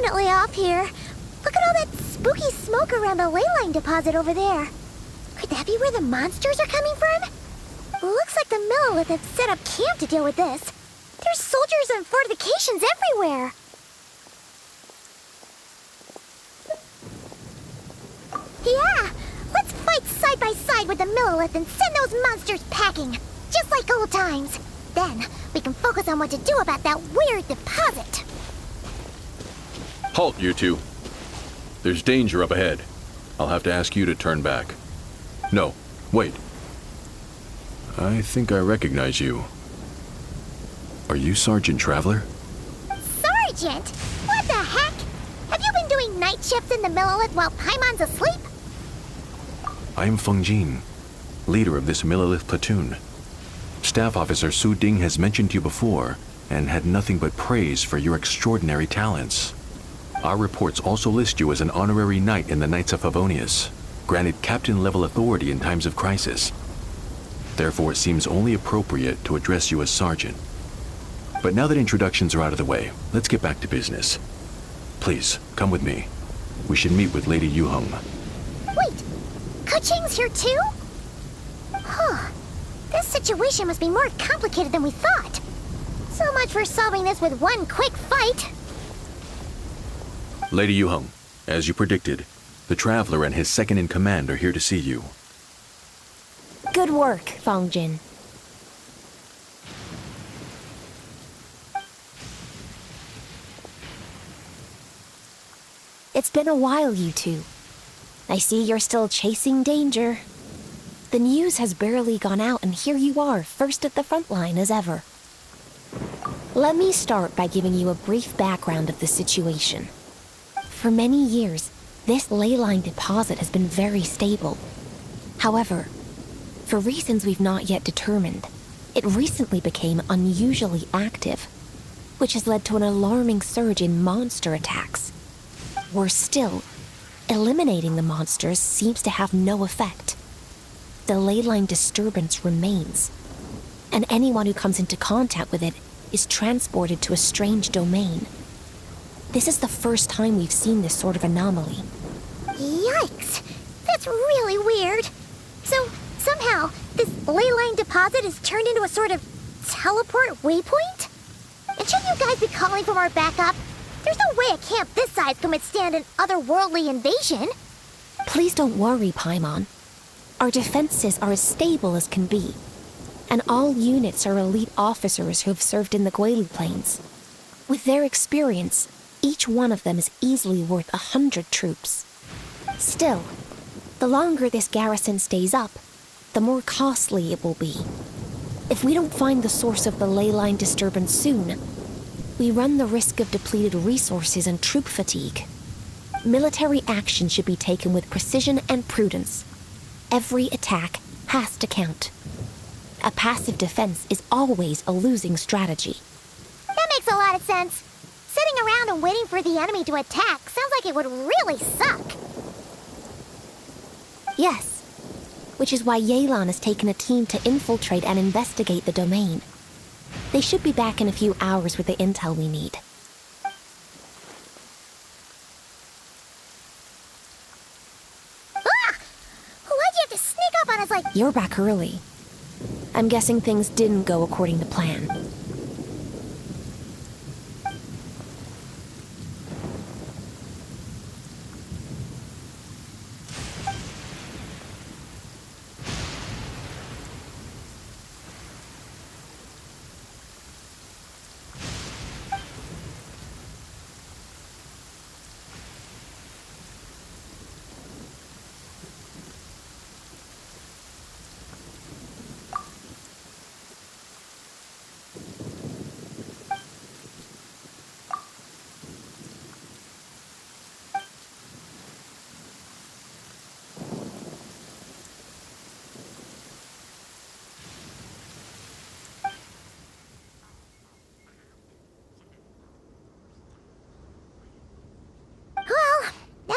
definitely off here. Look at all that spooky smoke around the ley line deposit over there. Could that be where the monsters are coming from? Looks like the Millelith have set up camp to deal with this. There's soldiers and fortifications everywhere. Yeah, let's fight side by side with the Millelith and send those monsters packing, just like old times. Then, we can focus on what to do about that weird deposit. Halt, you two. There's danger up ahead. I'll have to ask you to turn back. No, wait. I think I recognize you. Are you Sergeant Traveler? Sergeant? What the heck? Have you been doing night shifts in the Millelith while Paimon's asleep? I'm Feng Jin, leader of this Millelith platoon. Staff Officer Su Ding has mentioned you before and had nothing but praise for your extraordinary talents. Our reports also list you as an honorary knight in the Knights of Favonius, granted captain-level authority in times of crisis. Therefore, it seems only appropriate to address you as Sergeant. But now that introductions are out of the way, let's get back to business. Please, come with me. We should meet with Lady Yuheng. Wait, Keqing's here too? Huh. This situation must be more complicated than we thought. So much for solving this with one quick fight. Lady Yuheng, as you predicted, the Traveler and his second-in-command are here to see you. Good work, Feng Jin. It's been a while, you two. I see you're still chasing danger. The news has barely gone out, and here you are, first at the front line as ever. Let me start by giving you a brief background of the situation. For many years, this ley line deposit has been very stable. However, for reasons we've not yet determined, it recently became unusually active, which has led to an alarming surge in monster attacks. Worse still, eliminating the monsters seems to have no effect. The ley line disturbance remains, and anyone who comes into contact with it is transported to a strange domain. This is the first time we've seen this sort of anomaly. Yikes! That's really weird. So, somehow, this ley line deposit is turned into a sort of teleport waypoint? And shouldn't you guys be calling for more backup? There's no way a camp this size can withstand an otherworldly invasion. Please don't worry, Paimon. Our defenses are as stable as can be, and all units are elite officers who have served in the Guelu Plains. With their experience, each one of them is easily worth 100 troops. Still, the longer this garrison stays up, the more costly it will be. If we don't find the source of the ley line disturbance soon, we run the risk of depleted resources and troop fatigue. Military action should be taken with precision and prudence. Every attack has to count. A passive defense is always a losing strategy. That makes a lot of sense. Sitting around and waiting for the enemy to attack sounds like it would really suck. Yes, which is why Yelan has taken a team to infiltrate and investigate the domain. They should be back in a few hours with the intel we need. Ah! Why'd you have to sneak up on us like... You're back early. I'm guessing things didn't go according to plan.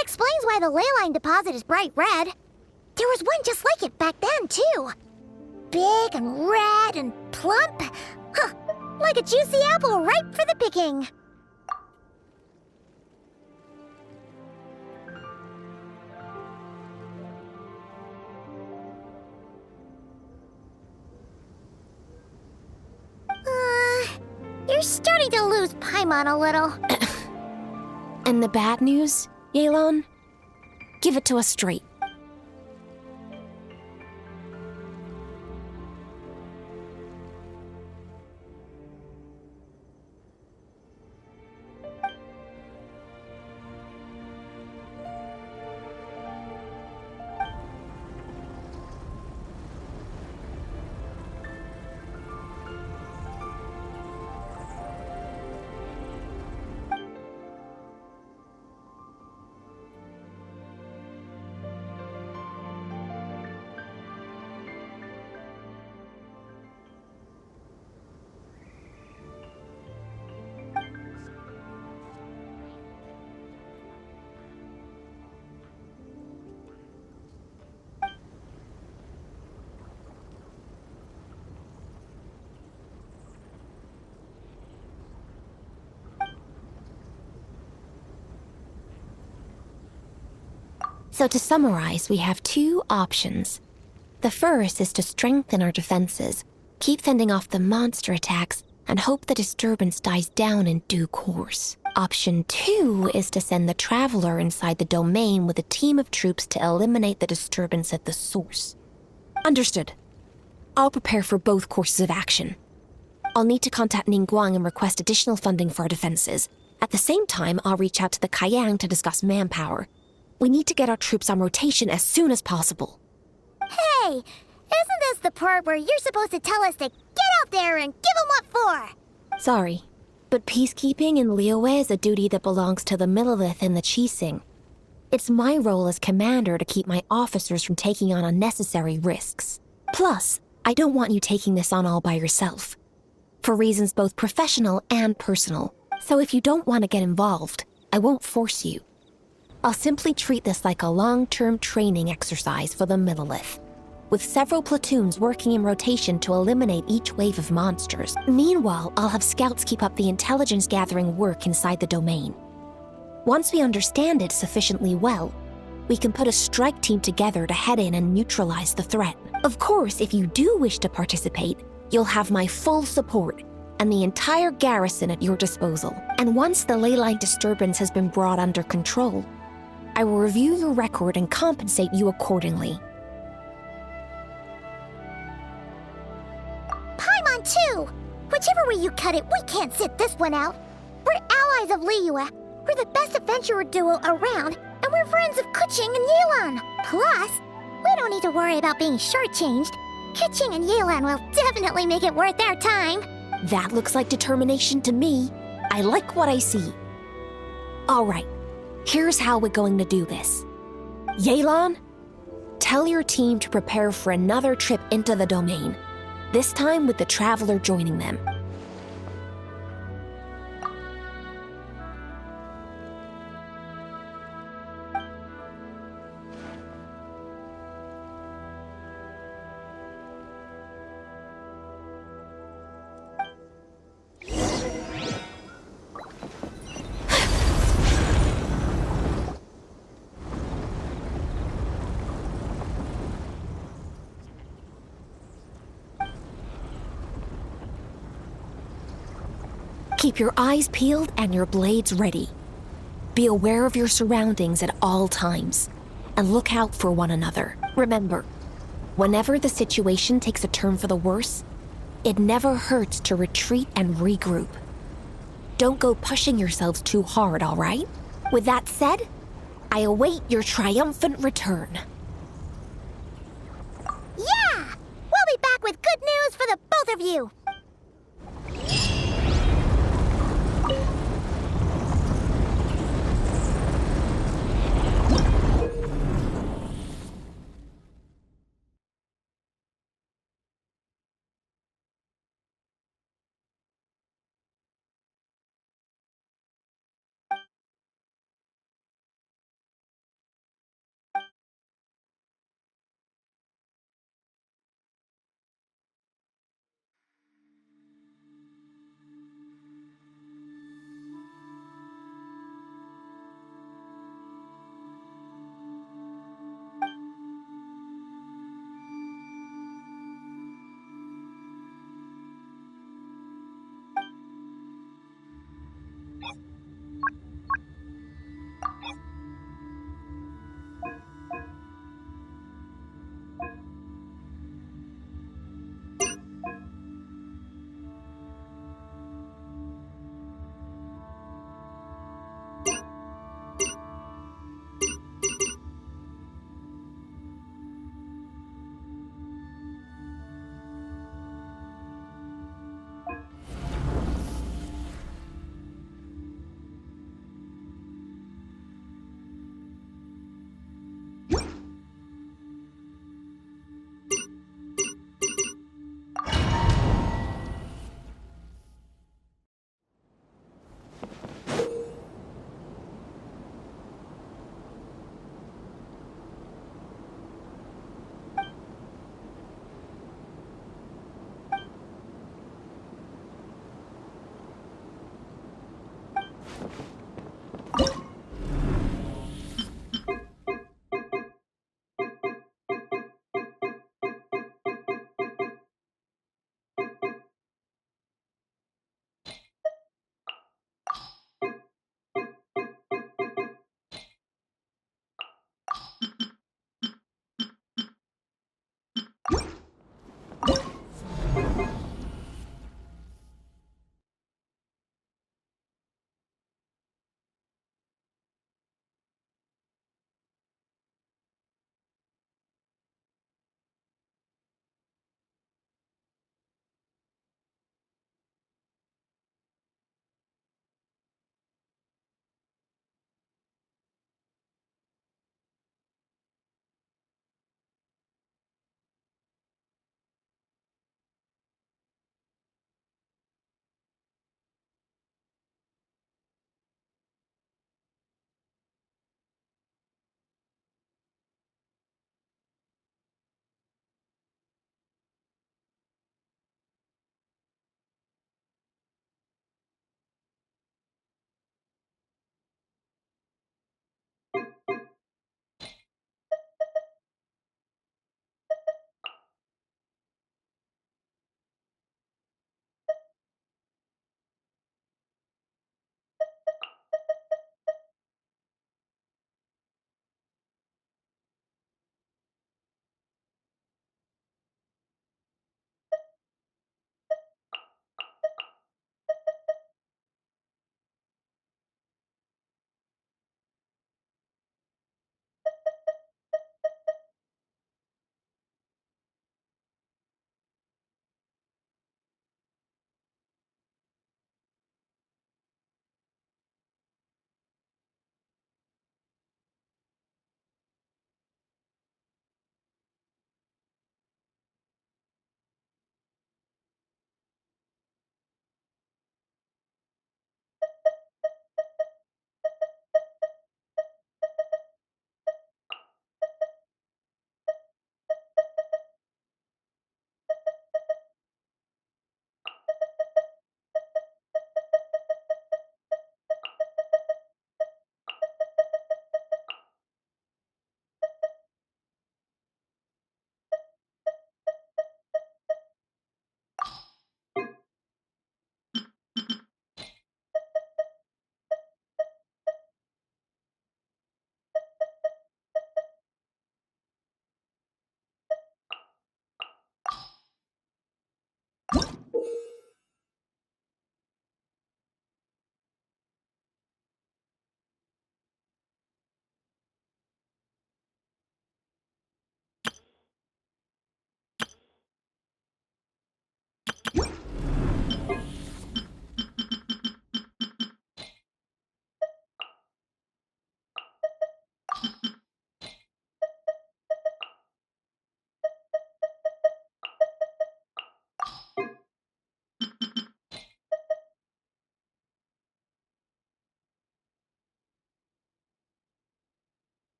Explains why the ley line deposit is bright red. There was one just like it back then, too. Big and red and plump. Huh, like a juicy apple ripe for the picking. They're starting to lose Paimon a little. And the bad news, Yelan? Give it to us straight. So to summarize, we have two options. The first is to strengthen our defenses, keep fending off the monster attacks, and hope the disturbance dies down in due course. Option 2 is to send the Traveler inside the domain with a team of troops to eliminate the disturbance at the source. Understood. I'll prepare for both courses of action. I'll need to contact Ningguang and request additional funding for our defenses. At the same time, I'll reach out to the Kayang to discuss manpower. We need to get our troops on rotation as soon as possible. Hey, isn't this the part where you're supposed to tell us to get out there and give 'em what for? Sorry, but peacekeeping in Liyue is a duty that belongs to the Millelith and the Qixing. It's my role as commander to keep my officers from taking on unnecessary risks. Plus, I don't want you taking this on all by yourself. For reasons both professional and personal. So if you don't want to get involved, I won't force you. I'll simply treat this like a long-term training exercise for the Millelith, with several platoons working in rotation to eliminate each wave of monsters. Meanwhile, I'll have scouts keep up the intelligence-gathering work inside the domain. Once we understand it sufficiently well, we can put a strike team together to head in and neutralize the threat. Of course, if you do wish to participate, you'll have my full support and the entire garrison at your disposal. And once the leyline disturbance has been brought under control, I will review your record and compensate you accordingly. Paimon too! Whichever way you cut it, we can't sit this one out. We're allies of Liyue. We're the best adventurer duo around, and we're friends of Keqing and Yelan. Plus, we don't need to worry about being shortchanged. Keqing and Yelan will definitely make it worth their time. That looks like determination to me. I like what I see. All right, here's how we're going to do this. Yelan, tell your team to prepare for another trip into the domain, this time with the Traveler joining them. Keep your eyes peeled and your blades ready. Be aware of your surroundings at all times, and look out for one another. Remember, whenever the situation takes a turn for the worse, it never hurts to retreat and regroup. Don't go pushing yourselves too hard, all right? With that said, I await your triumphant return. Yeah! We'll be back with good news for the both of you!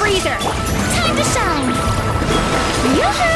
freezer! Time to shine! Yoo-hoo!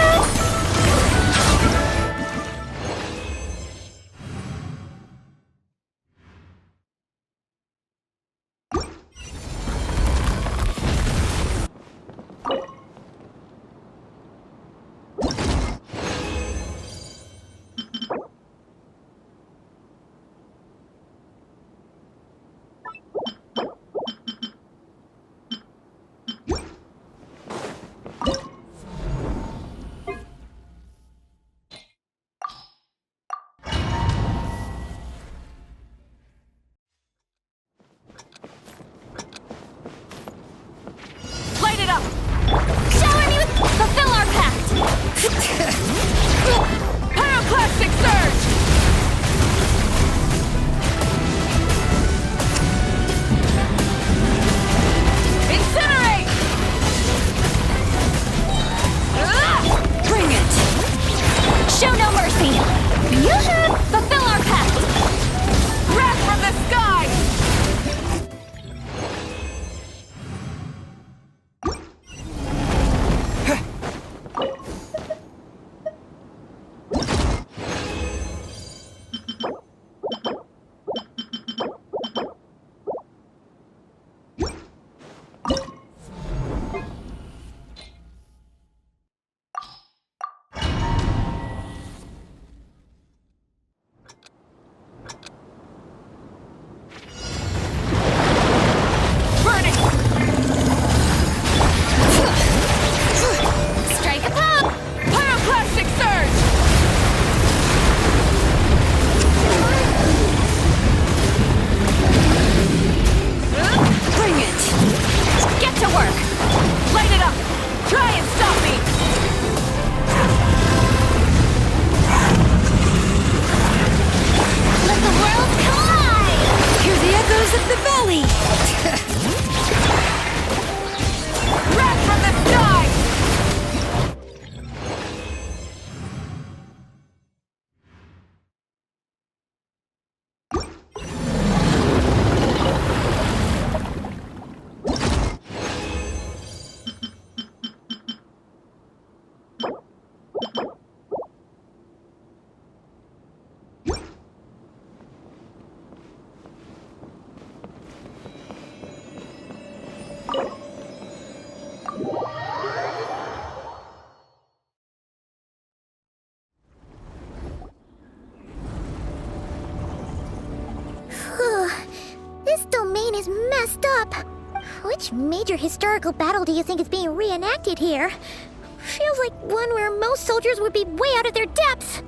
Light it up! Shower me with... Fulfill our pact! Pyroclastic surge! Incinerate! Bring it! Show no mercy! Yoo-hoo! Fulfill our pact! Wrath from the sky! Strike a pop! Pyroclastic surge! Bring it! Get to work! Light it up! Try and stop me! Let the world collide! Hear the echoes of the valley! Wrath from the sky! This domain is messed up. Which major historical battle do you think is being reenacted here? Feels like one where most soldiers would be way out of their depths.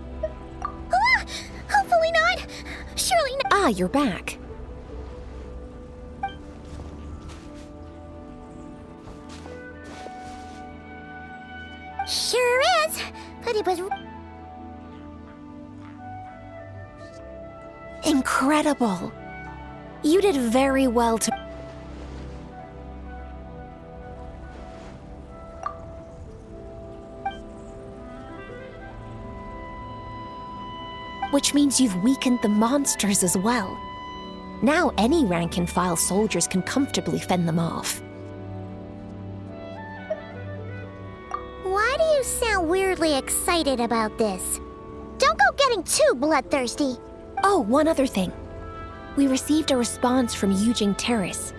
Ah, hopefully not. Surely not. Ah, you're back. Sure is. But it was... Incredible. You did very well to... Which means you've weakened the monsters as well. Now any rank-and-file soldiers can comfortably fend them off. Why do you sound weirdly excited about this? Don't go getting too bloodthirsty. Oh, one other thing. We received a response from Yujing Terrace.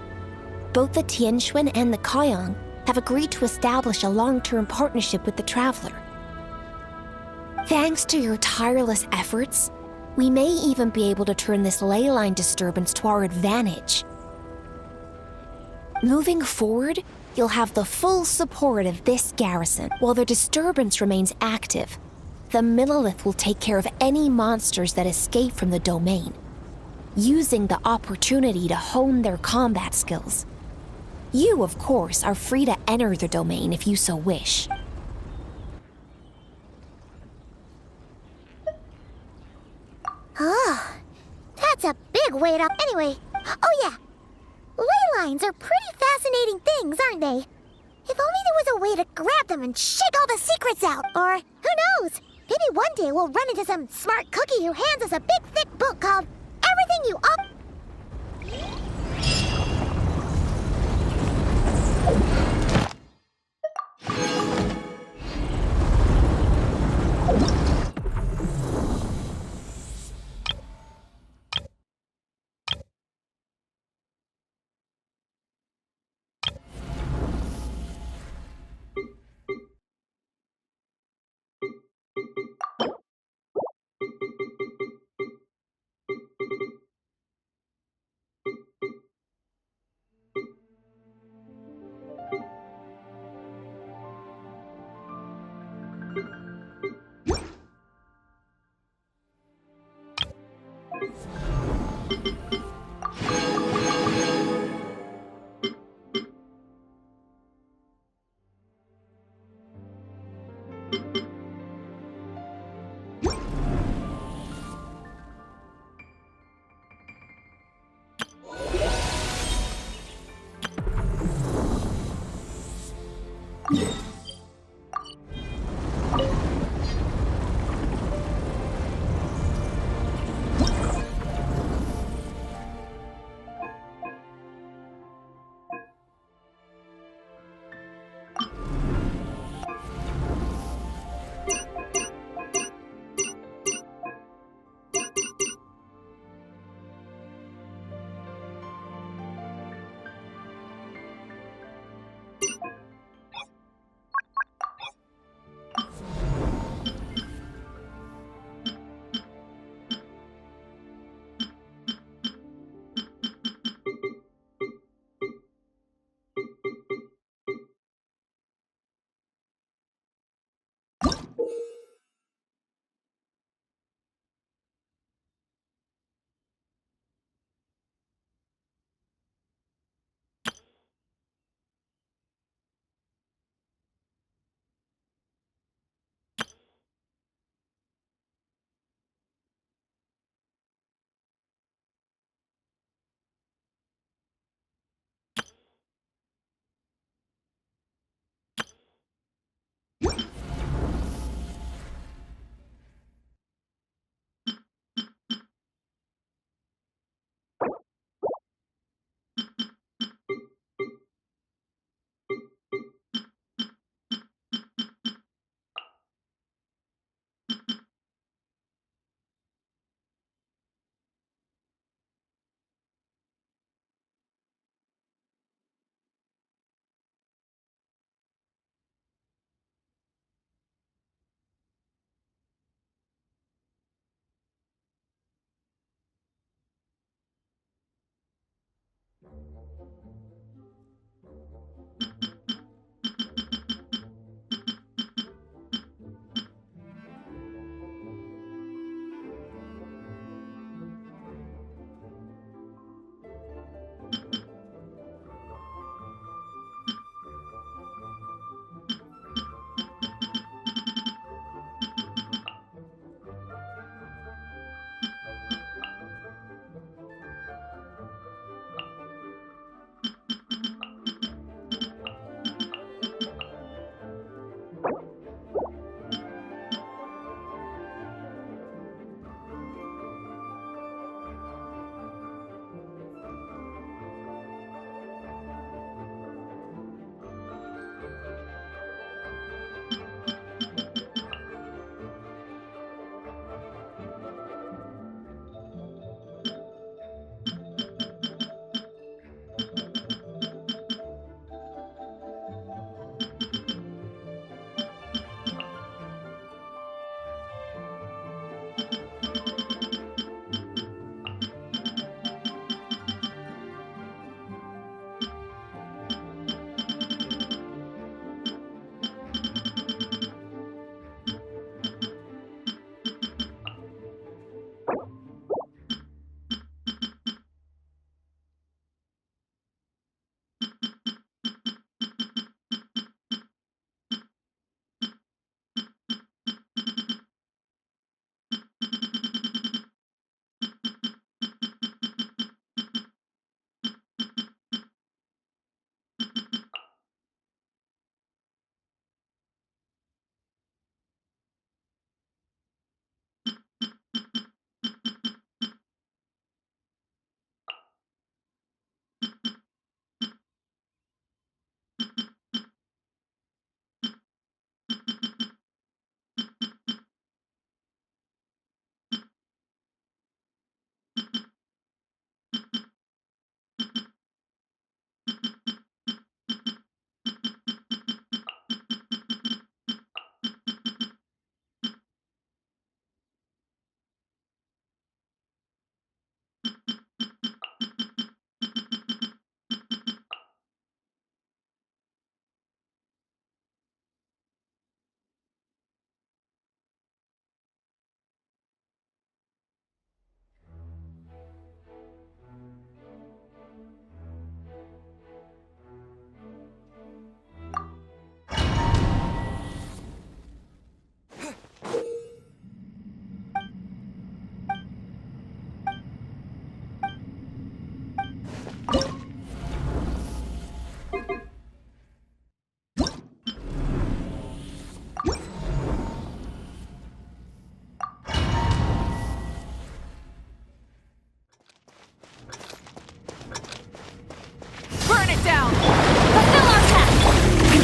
Both the Tianxuan and the Kaiyang have agreed to establish a long-term partnership with the Traveler. Thanks to your tireless efforts, we may even be able to turn this ley line disturbance to our advantage. Moving forward, you'll have the full support of this garrison. While the disturbance remains active, the Millelith will take care of any monsters that escape from the domain, using the opportunity to hone their combat skills. You, of course, are free to enter the domain if you so wish. Oh, that's a big weight up. Anyway, oh yeah. Ley lines are pretty fascinating things, aren't they? If only there was a way to grab them and shake all the secrets out. Or, who knows? Maybe one day we'll run into some smart cookie who hands us a big, thick book called Everything You Up.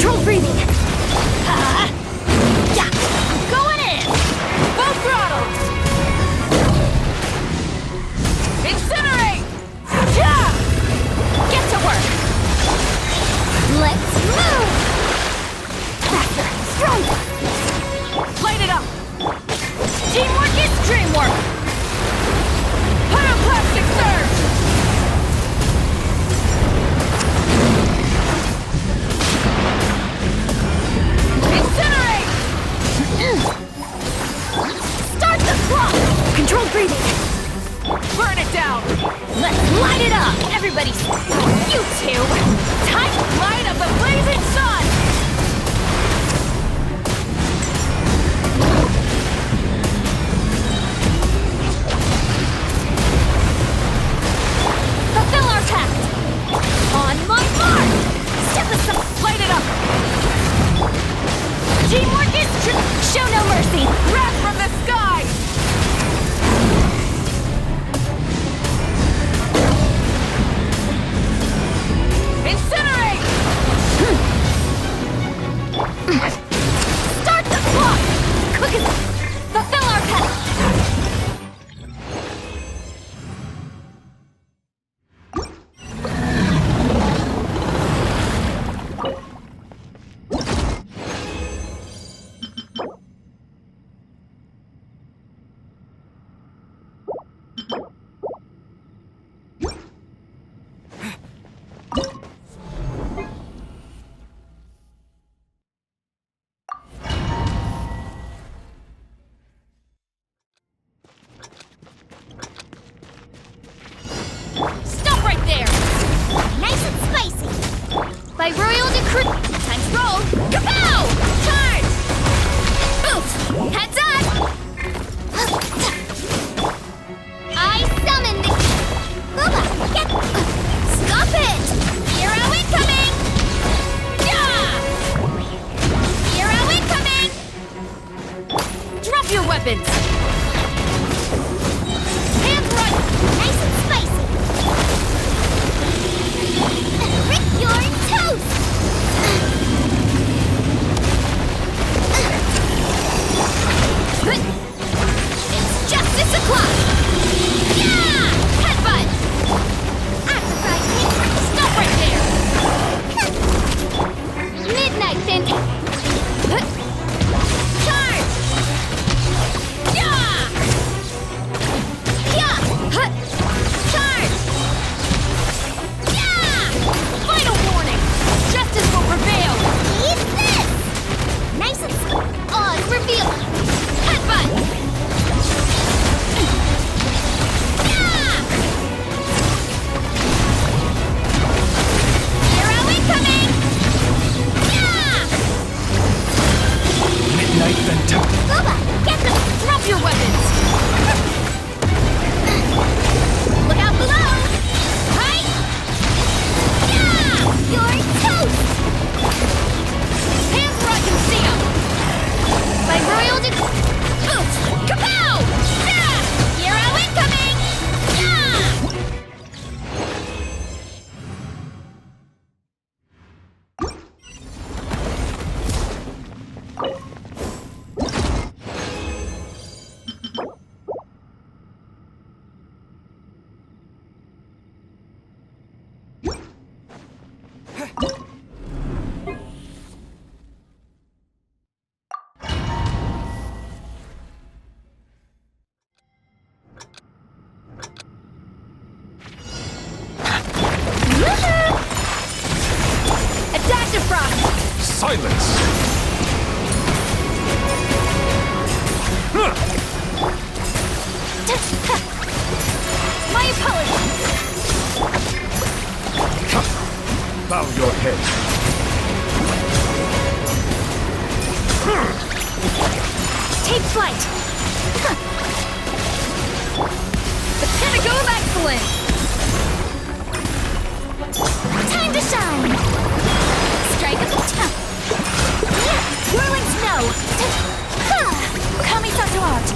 Controlled breathing. Yeah. Going in. Full throttle. Incinerate. Yeah. Get to work. Let's move. Faster. Stronger. Light it up. Teamwork is dreamwork. Pyroclastic surge. Incinerate! Start the clock! Controlled breathing. Burn it down! Let's light it up! Everybody, you two! Tight light of the blazing sun! Fulfill our pact! On my mark! Step aside! Light it up! Teamwork is show no mercy! Wrath from the sky! Incinerate! Start the clock! Quick as... Fulfill our pact! Stop right there! Nice and spicy! By royal decree... Time's roll! Kapow! Charge! Oof! Heads up! I summon the... Booba! Get... Stop it! Hero incoming! Yeah! Hero incoming! Drop your weapons! Hands run! Nice and spicy! Rick, you're toast! It's justice o'clock! Yeah! Headbutt! Stop right there! Midnight Fin... Charge! Yeah! Yeah! Charge! Yeah! Final warning! Justice will prevail! Eat this! Nice and... Oz reveal! Headbutt! Yeah! Hero incoming! Yeah! Midnight Phantom. Booba, get them! Drop your weapons! Look out below! Right? Yeah! You're toast! Hands where I can see 'em! By royal Oof! Kapow! Yeah! Hero incoming! Yeah! Adaptive frost! Silence! Huh. My apologies! Bow your head. Take flight! The pinnacle of excellence! Time to shine! Strike at the top! Whirling snow! Kamisato art!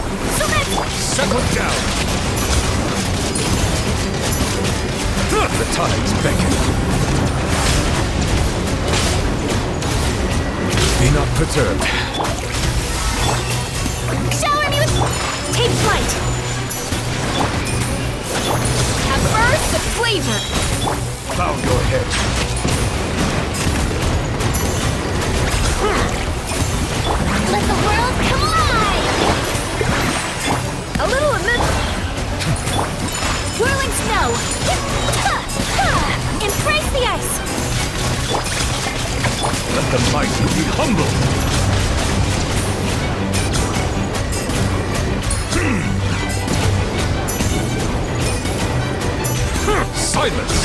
Settle down. The tides beckon. perturbed. Shower me with... Take flight! Have bursts of flavor! Bow your head. Let the world come alive! A little Whirling snow! Embrace the ice! Let the mighty be humble. Silence!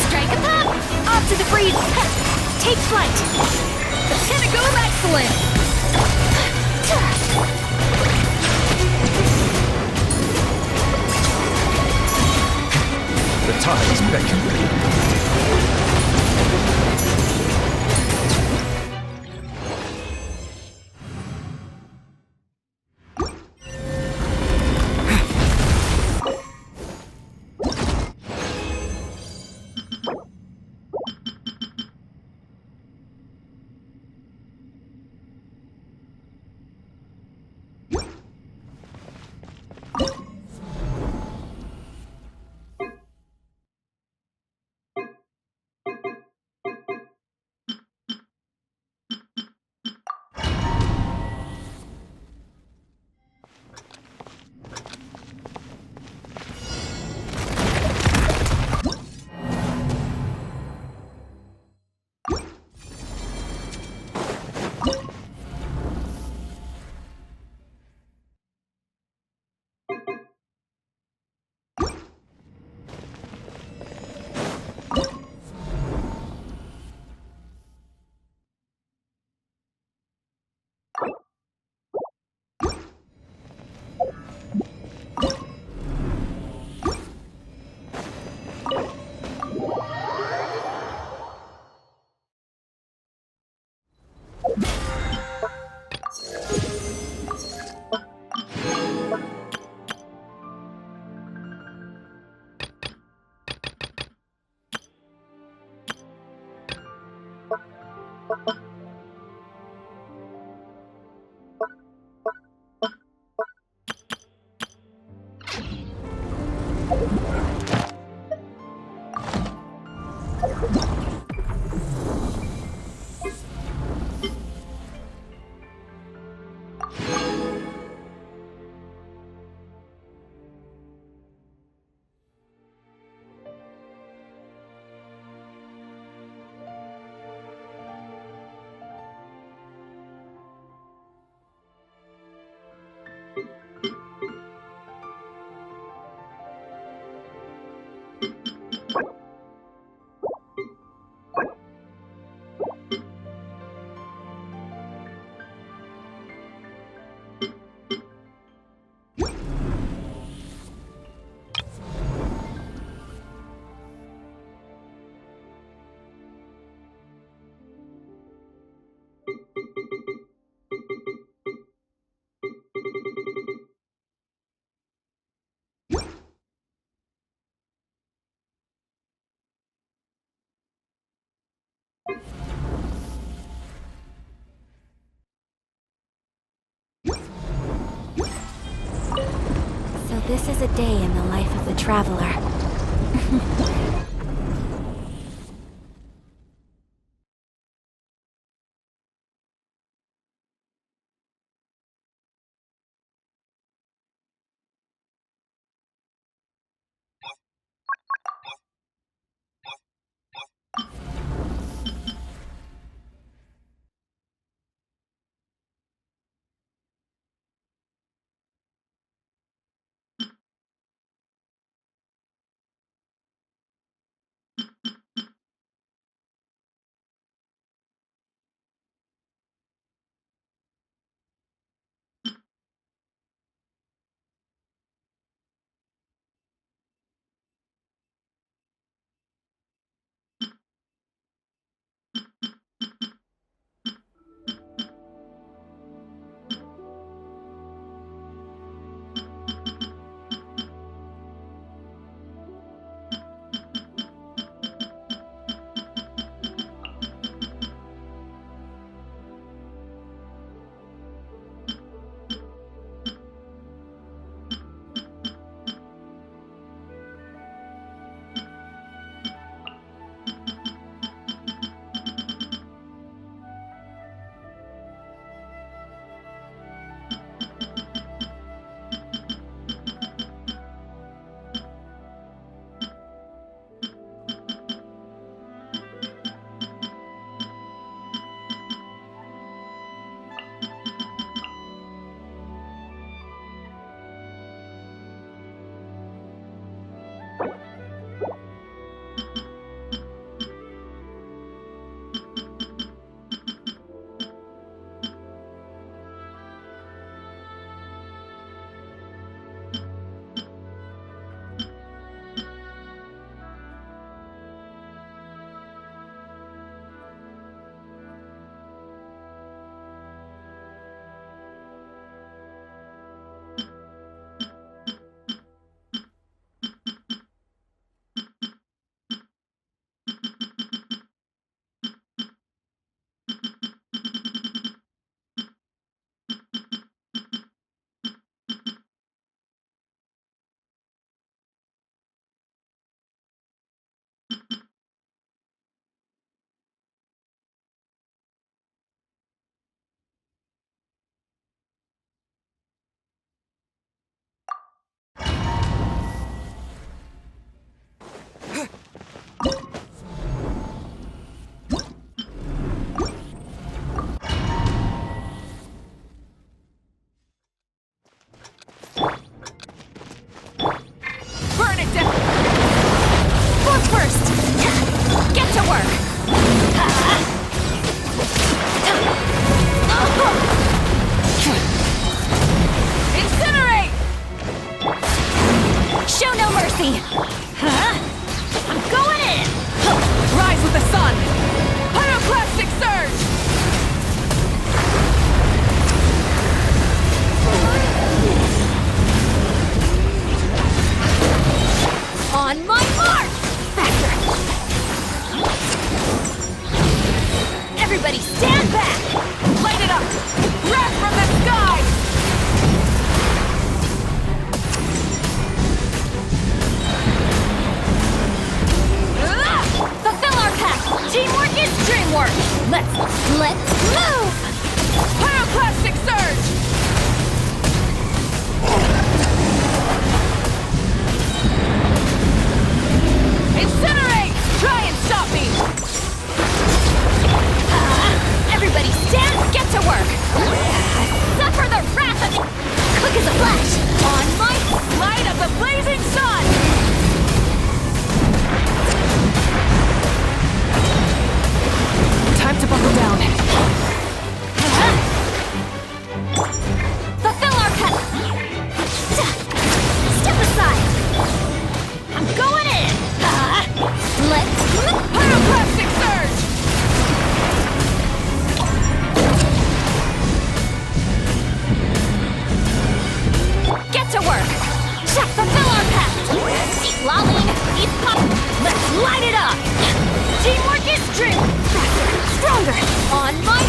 Strike a pop! Off to the breeze! Take flight! The pinnacle of excellence! The tides beckon. So this is a day in the life of the traveler. Everybody stand back! Light it up! Wrath from the sky! Fulfill our path! Teamwork is dreamwork! Let's move! Pyroclastic surge! Incinerate! Try and stop me! Everybody stand, get to work! Suffer the wrath of... Quick as a flash! On my light of the blazing sun! Time to buckle down. Fulfill our path! Step aside! I'm going in! Let's... Pyroclastic surge! Get to work! Fulfill our pact! Keep lolling, keep pop! Let's light it up! Teamwork is true! Faster, stronger! On my...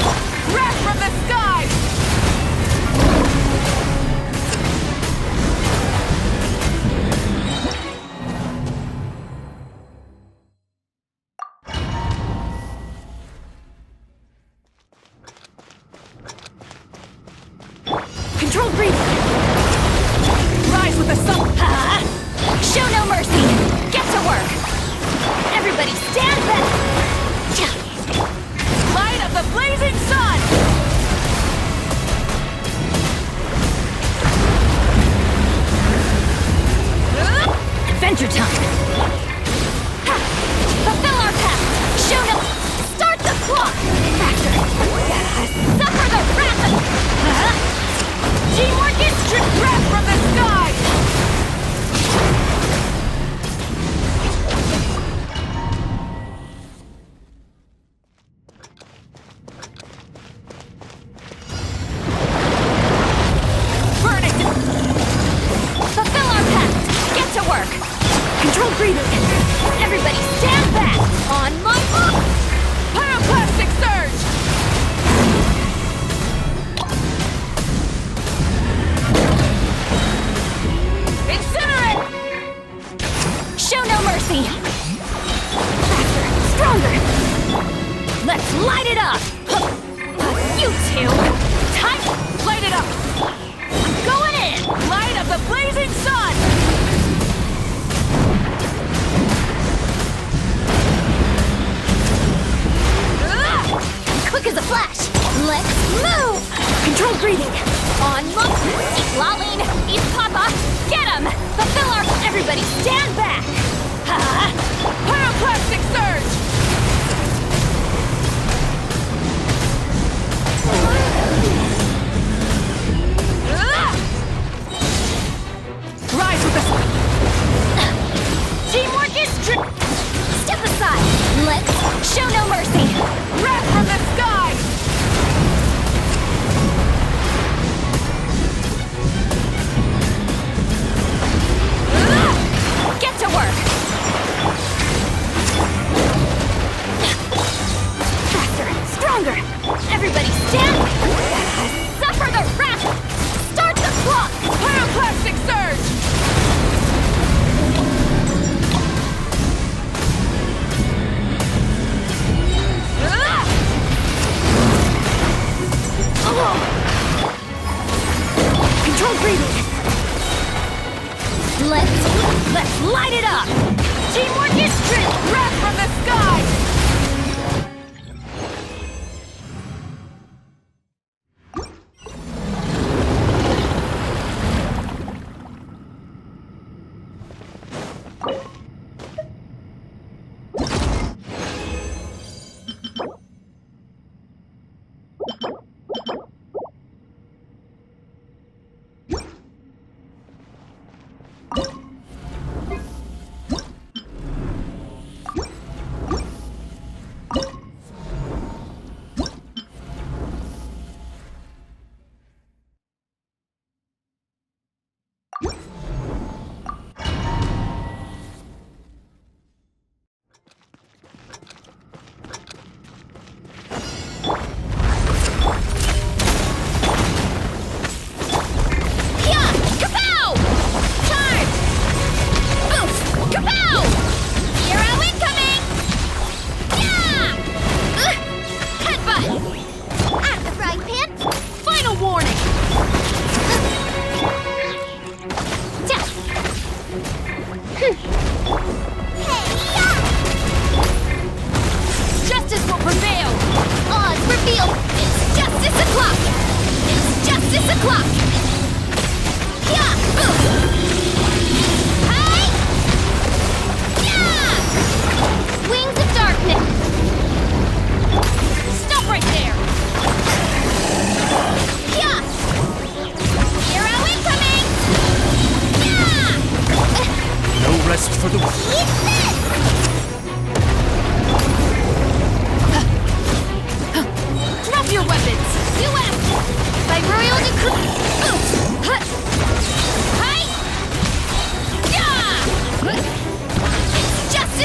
Wrath from the sky! Controlled breathing! Rise with the sun! Show no mercy! Get to work! Everybody stand back! Light of the blazing sun! Adventure time! Fulfill our path! Show no... Start the clock! Faster! Suffer the wrath of... Teamwork is true! Wrath from the sky! Burn it! Fulfill our pact! Get to work! Controlled breathing! Everybody stand back! On my mark! Pyroclastic surge! Incinerate! Show no mercy! Faster, stronger! Let's light it up! You two! Time! Light it up! I'm going in! Light of the blazing sun! Quick as a flash! Let's move! Controlled breathing! On my... Keep lolling! Eat Papa! Get him! Fulfill our... Everybody stand back! Pyroclastic surge! Rise with the... Teamwork is true! Step aside! Let's... Show no mercy! Wrath from the sky! Get to work! Faster, stronger! Everybody stand! Suffer the wrath! Start the clock! Pyroclastic surge!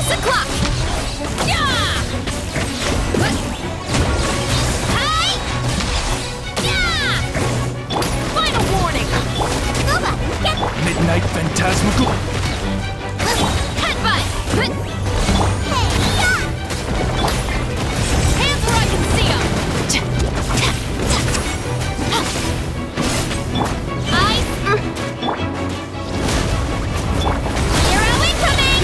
Justice o'clock! Yeah! Hey! Yeah! Final warning! Nova, get... Midnight Phantasmical. Headbutt! Hey, yeah! Hands where I can see 'em! Ice! Hero incoming!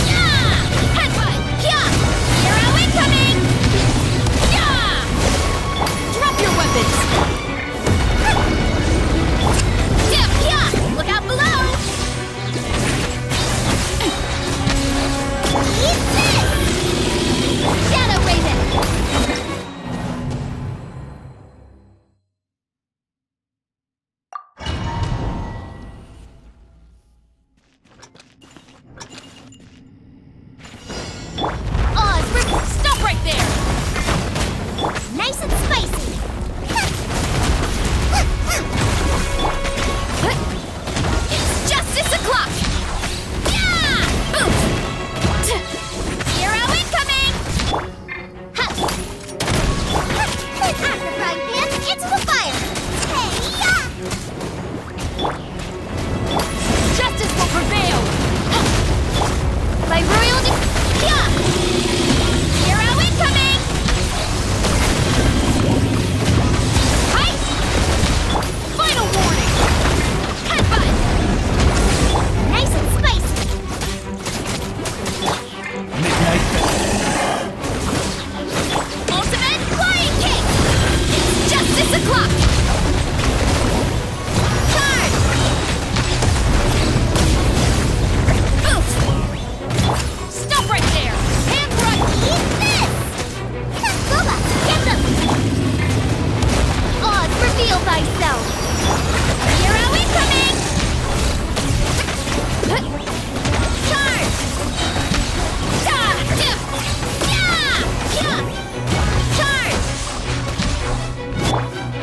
Yeah! Headbutt! Yeah! Hero incoming! Yeah! Drop your weapons! Dip! Yeah! Look out below! Eat this! Shadow Raven! Stop right there! Nice and spicy! It's justice o'clock! Yeah! Boom! Hero incoming! After frying pan, into the fire! Hey, yeah! Justice will prevail! By royal yeah! Hero incoming! Hi! Final warning! Headbutt! Nice and spicy! Midnight Ultimate flying kick! It's justice o'clock! Charge! Oof! Stop right there! Hands right! Eat this! Nova, get them! Oz, reveal thyself! Hero incoming! Charge! Da! Dip! Yeah! Yeah! Charge!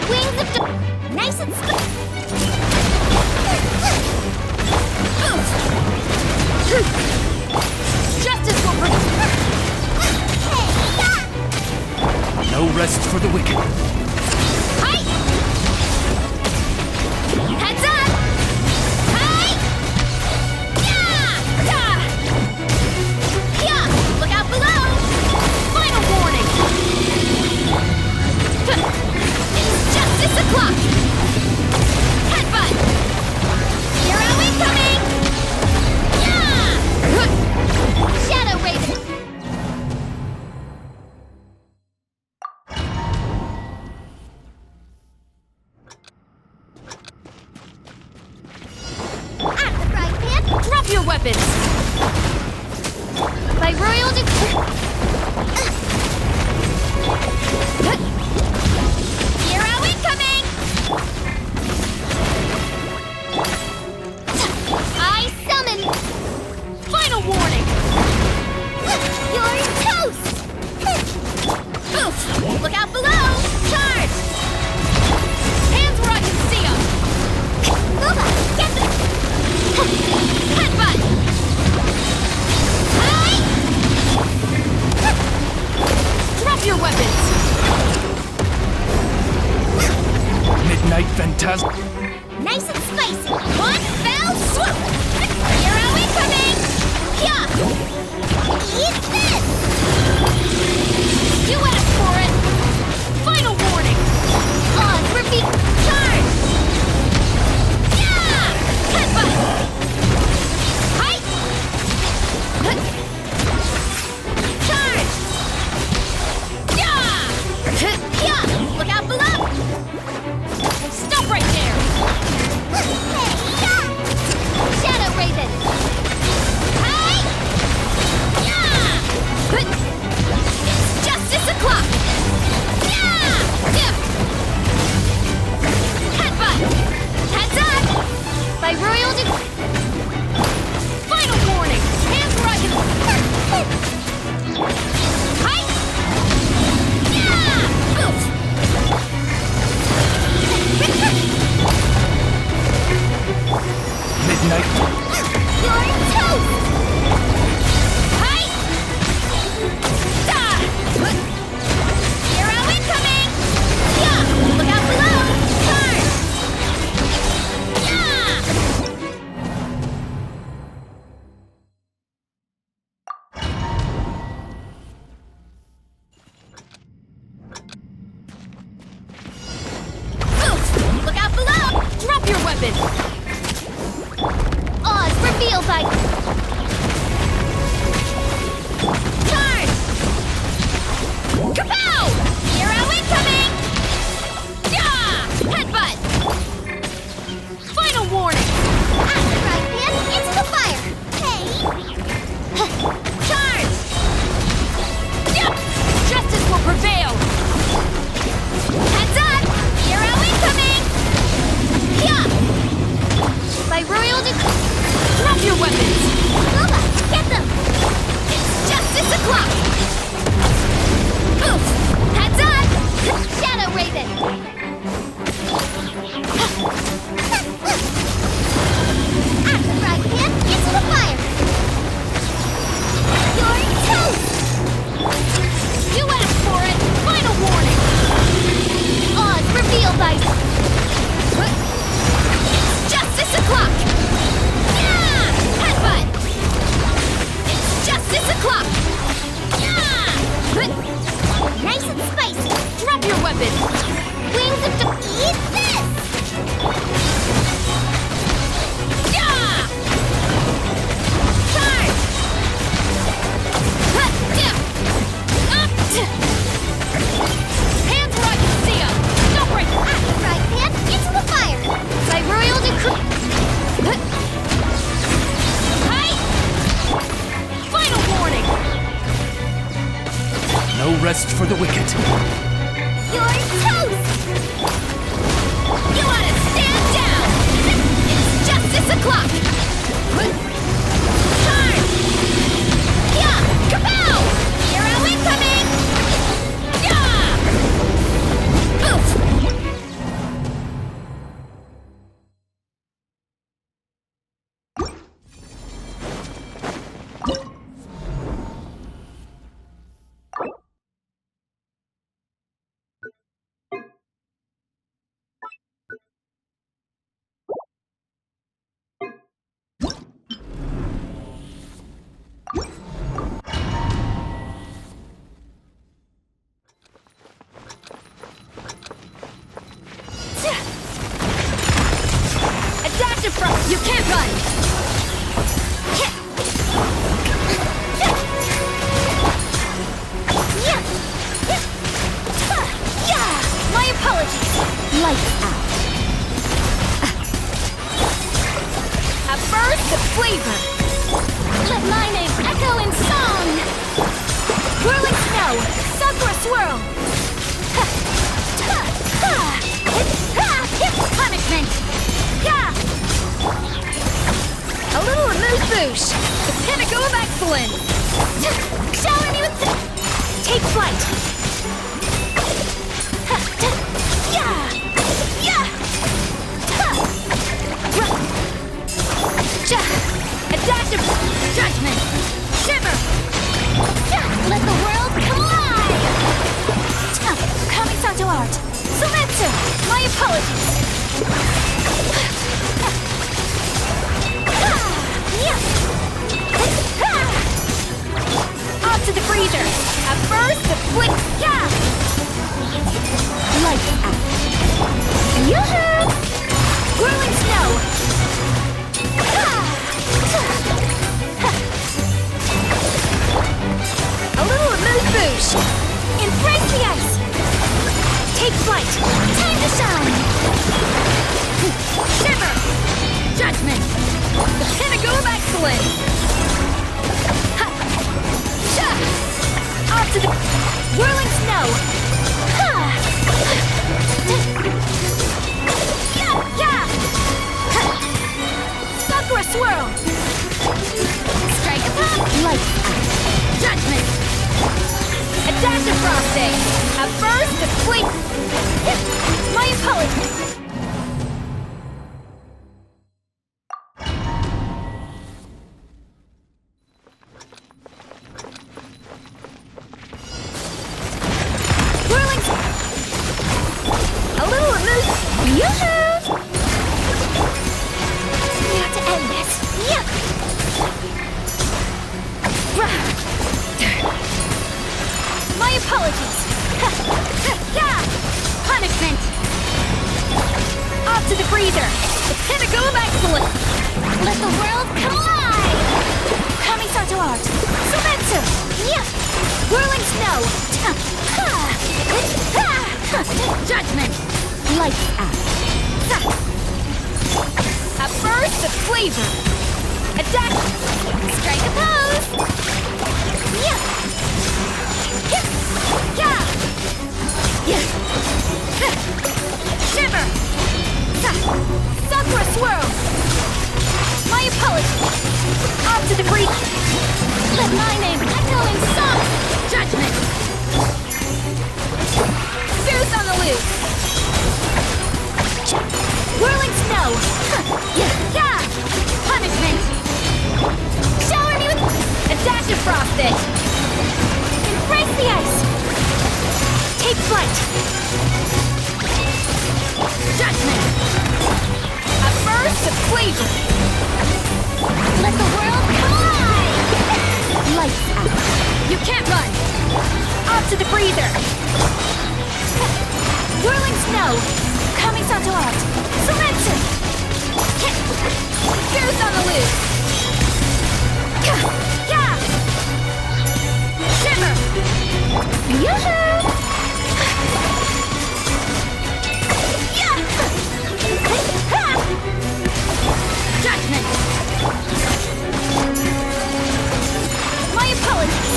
Wings of Nice and spicy! Oof! Justice will Hey, yeah! No rest for the wicked. Hi! Heads up! Hi! Yeah! Da! Yeah! Look out below! Final warning! It's justice o'clock! Headbutt! Hero incoming! Yeah! Shadow Raven! After frying pan, Drop your weapons! By royal Hero incoming! I summon! Final warning! you're toast! Oof! Look out below! Charge! Hands where I can see 'em! Nova, get them! Headbutt! Hi! Drop your weapons! Midnight Phantasm. Nice and spicy! One fell swoop! Hero incoming! Yeah! Eat this! You asked for it! Final warning! Oz, repeat! Charge! Yeah! Headbutt! Hi! Charge! Yeah! Yeah! Look out below! Stop right there! weapon! Oz revealed by... Charge! Kapow! Hero incoming! Yeah! Headbutt! Final warning! After right hand, into the fire! Hey! Charge! Yep! Justice will prevail! Heads up! Hero incoming! Yeah! By royal drop your weapons! Lola, get them! It's justice o'clock! Oof! Heads up! Shadow Raven! After right hand, into the fire! You're toast! You asked for it! Final warning! Oz revealed by... It's justice o'clock! Yeah! Headbutt! It's justice o'clock! Yeah! Nice and spicy! Drop your weapon! Wings of Eat this! Yeah! Charge! Yeah! Hands where I can see 'em! Don't break! After right hand, into the fire! By royal decree... Hi! Final warning! No rest for the wicked. You're toast! You ought to stand down! It's justice o'clock! Charge! Yeah! Kapow! Hero incoming! Yeah! Oof! A dash of frost! You can't run! My apologies! Lights out. A burst of flavor! Let my name echo in song! Whirling snow! Sakura swirl! Punishment! A little amuse-bouche! The pinnacle of excellence! Shower me with... Take flight! A dash of judgment! Shiver! Let the world come alive! Kamisato art! Sumetsu! My apologies! Off to the freezer! A burst of quick... Lights out! Yoo-hoo! Whirling snow! A little amuse-bouche! Embrace the ice! Take flight! Time to shine! Shiver! Judgment! The pinnacle of excellence! Off to the... Whirling snow! Sakura swirl! Strike a pop! Lights out! Judgment! A dash of frosting! A burst of sweet... My apologies! Whirling... A little amuse... Yoo-hoo! We have to end this. Yuck! My apologies. Punishment. Off to the freezer! The pinnacle of excellence! Let the world collide! Kami's art. Sumetsu! Yeah! Whirling snow! Judgment! Lights out! A burst of flavor! Attack! Strike a pose! Yeah! Yeah! Yeah! Shiver! Sakura swirl! My apologies! Off to the breach! Let my name echo in song! Judgment! Zeus on the loose! Whirling snow! Yeah! Punishment! Shower me with a dash of frosting! Embrace the ice! Take flight! Judgment! A burst of flavor! Let the world collide! Lights out! You can't run! Off to the breather! Whirling snow! Kamisato art! Sumetsu! Goose on the loose! Yeah! Shimmer! Yoo-hoo! Yeah! Judgment! My apologies!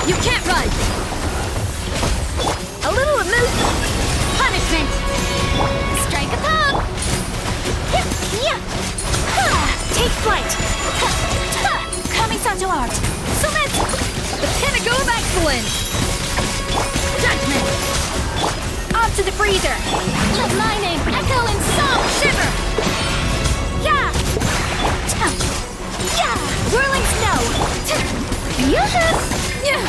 You can't run! A little amusement! Punishment! Strike a pose! Yeah! Take flight! Kamisato art! Sumetsu! The pinnacle of excellence! Judgment! Off to the freezer! Let my name echo in song! Shiver! Yeah! Yeah! Whirling snow! Yeah!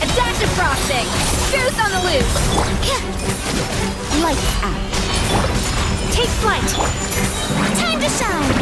A dash of frosting! Goose on the loose! Lights out! Take flight! Time to shine!